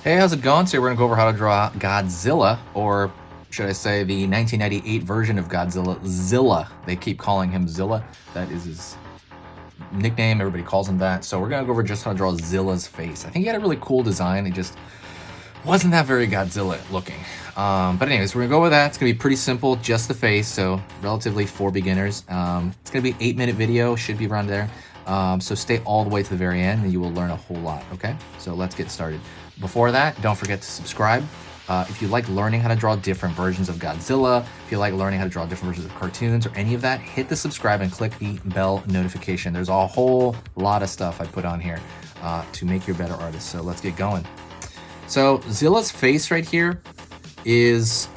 Hey, how's it going? Today we're going to go over how to draw Godzilla, or should I say the 1998 version of Godzilla, Zilla. They keep calling him Zilla. That is his nickname. Everybody calls him that. So we're going to go over just how to draw Zilla's face. I think he had a really cool design. It just wasn't that very Godzilla looking. But anyways, we're going to go with that. It's going to be pretty simple, just the face, so relatively for beginners. It's going to be an 8-minute video, should be around there. So stay all the way to the very end and you will learn a whole lot, okay? So let's get started. Before that, don't forget to subscribe. If you like learning how to draw different versions of Godzilla, if you like learning how to draw different versions of cartoons or any of that, hit the subscribe and click the bell notification. There's a whole lot of stuff I put on here to make you a better artist. So let's get going. So Zilla's face right here is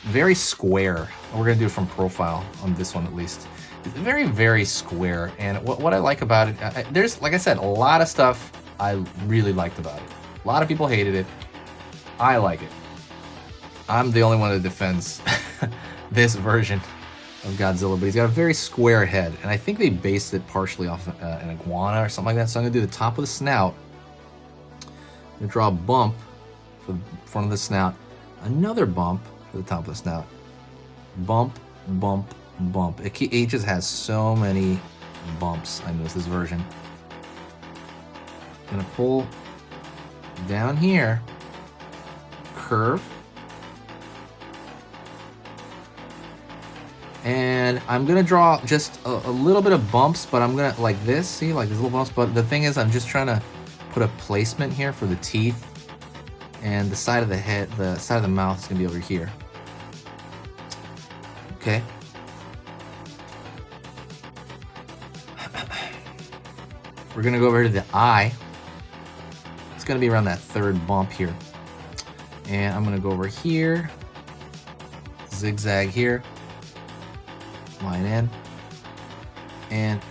very square. We're gonna do it from profile on this one at least. It's very, very square. And what I like about it, there's, like I said, a lot of stuff I really liked about it. A lot of people hated it. I like it. I'm the only one that defends this version of Godzilla, but he's got a very square head. And I think they based it partially off an iguana or something like that. So I'm gonna do the top of the snout. I'm gonna draw a bump for the front of the snout. Another bump for the top of the snout. Bump, bump, bump. It just has so many bumps. I noticed this version. I'm gonna pull down here, curve, and I'm gonna draw just a little bit of bumps, but I'm gonna, like this, see, like these little bumps, but the thing is I'm just trying to put a placement here for the teeth, and the side of the head, the side of the mouth is gonna be over here. Okay. We're gonna go over to the eye. It's gonna be around that third bump here. And I'm gonna go over here, zigzag here, line in. And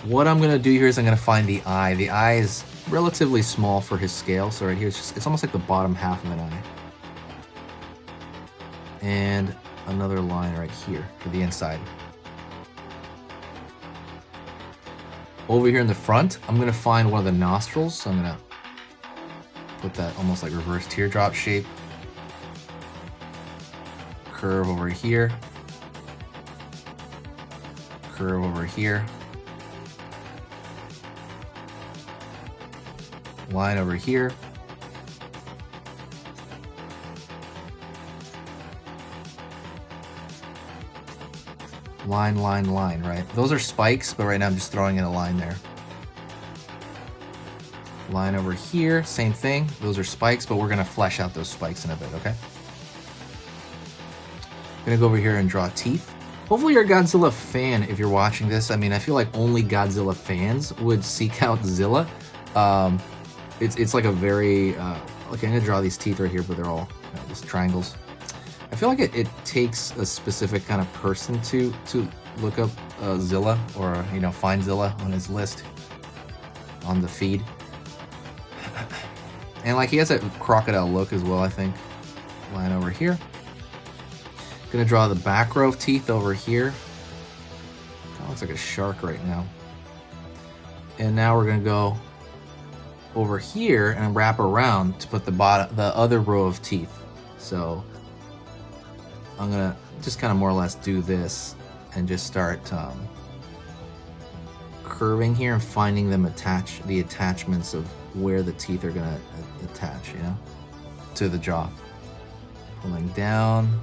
what I'm gonna do here is I'm gonna find the eye. The eye is relatively small for his scale. So right here, it's almost like the bottom half of an eye. And another line right here for the inside. Over here in the front, I'm gonna find one of the nostrils. So I'm gonna put that almost like reverse teardrop shape. Curve over here. Curve over here. Line over here. Line, line, line, right? Those are spikes, but right now I'm just throwing in a line there. Line over here, same thing. Those are spikes, but we're gonna flesh out those spikes in a bit, okay? I'm gonna go over here and draw teeth. Hopefully you're a Godzilla fan if you're watching this. I mean, I feel like only Godzilla fans would seek out Zilla. It's like a very, okay, I'm gonna draw these teeth right here, but they're all just triangles. I feel like it takes a specific kind of person to look up Zilla, or find Zilla on his list on the feed. And like he has a crocodile look as well, I think. Line over here. Gonna draw the back row of teeth over here. Kind of looks like a shark right now. And now we're gonna go over here and wrap around to put the other row of teeth. So I'm gonna just kind of more or less do this and just start curving here and finding them the attachments of where the teeth are gonna attach, to the jaw. Pulling down,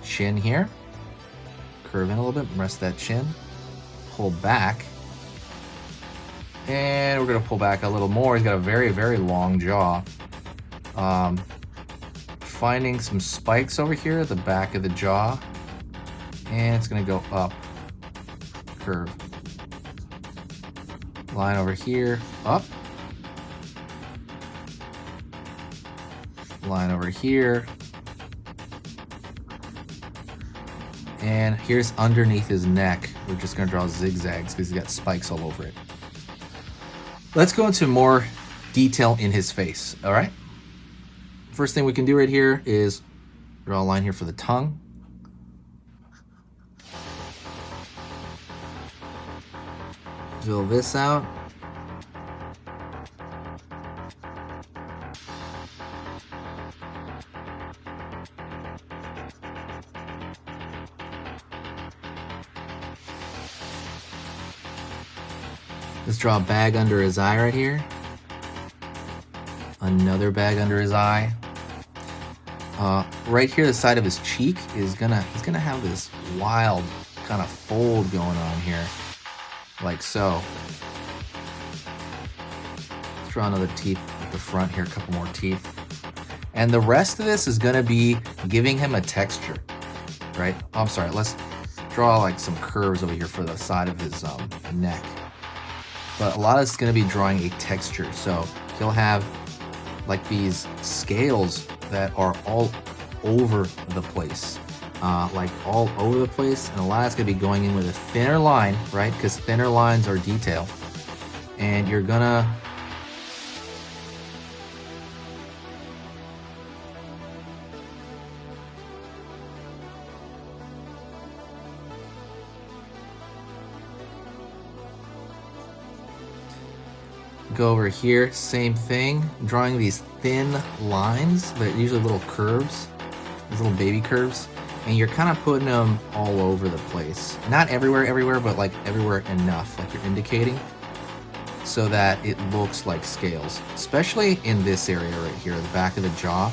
chin here, curve in a little bit, rest that chin, pull back, and we're gonna pull back a little more. He's got a very, very long jaw. Finding some spikes over here at the back of the jaw, and it's gonna go up, curve, line over here, up, line over here, and here's underneath his neck. We're just gonna draw zigzags because he's got spikes all over it. Let's go into more detail in his face, all right? First thing we can do right here is draw a line here for the tongue. Fill this out. Let's draw a bag under his eye right here. Another bag under his eye. Right here, the side of his cheek is he's gonna have this wild kind of fold going on here, like so. Let's draw another teeth at the front here, a couple more teeth. And the rest of this is gonna be giving him a texture, right? Oh, I'm sorry, let's draw like some curves over here for the side of his neck. But a lot of it's gonna be drawing a texture. So he'll have like these scales that are all over the place, like all over the place. And a lot of it's gonna be going in with a thinner line, right? Because thinner lines are detail. And you're gonna go over here, same thing, drawing these thin lines. They're usually little curves, these little baby curves, and you're kind of putting them all over the place. Not everywhere, but like everywhere enough, like you're indicating, so that it looks like scales, especially in this area right here, the back of the jaw.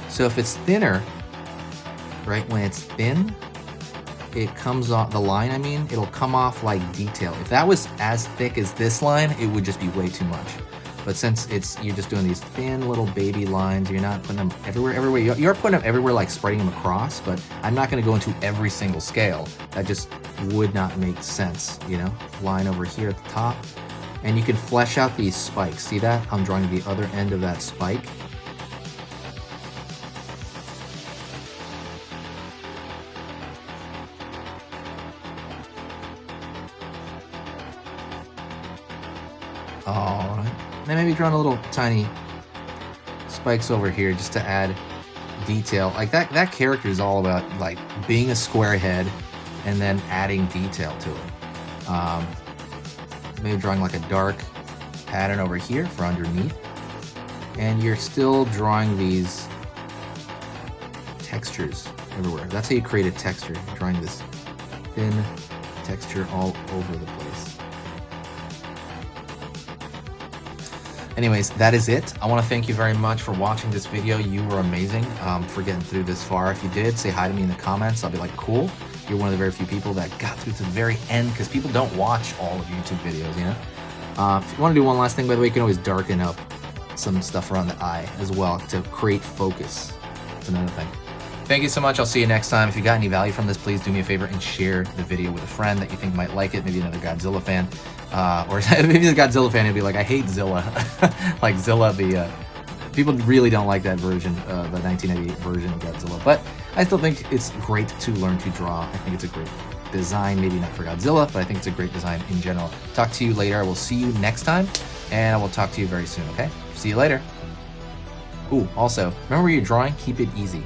So if it's thinner, right, when it's thin, it comes off, the line, I mean, it'll come off like detail. If that was as thick as this line, it would just be way too much. But since you're just doing these thin little baby lines, you're not putting them everywhere. You're putting them everywhere, like spreading them across, but I'm not gonna go into every single scale. That just would not make sense, you know? Line over here at the top. And you can flesh out these spikes. See that? I'm drawing the other end of that spike. Alright. Then maybe drawing a little tiny spikes over here just to add detail. Like that character is all about like being a square head and then adding detail to it. Maybe drawing like a dark pattern over here for underneath. And you're still drawing these textures everywhere. That's how you create a texture. You're drawing this thin texture all over the place. Anyways, that is it. I want to thank you very much for watching this video. You were amazing for getting through this far. If you did, say hi to me in the comments. I'll be like, cool. You're one of the very few people that got through to the very end, because people don't watch all of YouTube videos, you know? If you want to do one last thing, by the way, you can always darken up some stuff around the eye as well to create focus. That's another thing. Thank you so much. I'll see you next time. If you got any value from this, please do me a favor and share the video with a friend that you think might like it. Maybe another Godzilla fan. Or maybe the Godzilla fan would be like, I hate Zilla. Like Zilla, people really don't like that version, the 1998 version of Godzilla. But I still think it's great to learn to draw. I think it's a great design, maybe not for Godzilla, but I think it's a great design in general. Talk to you later. I will see you next time, and I will talk to you very soon, okay? See you later. Ooh, also, remember when you're drawing, keep it easy.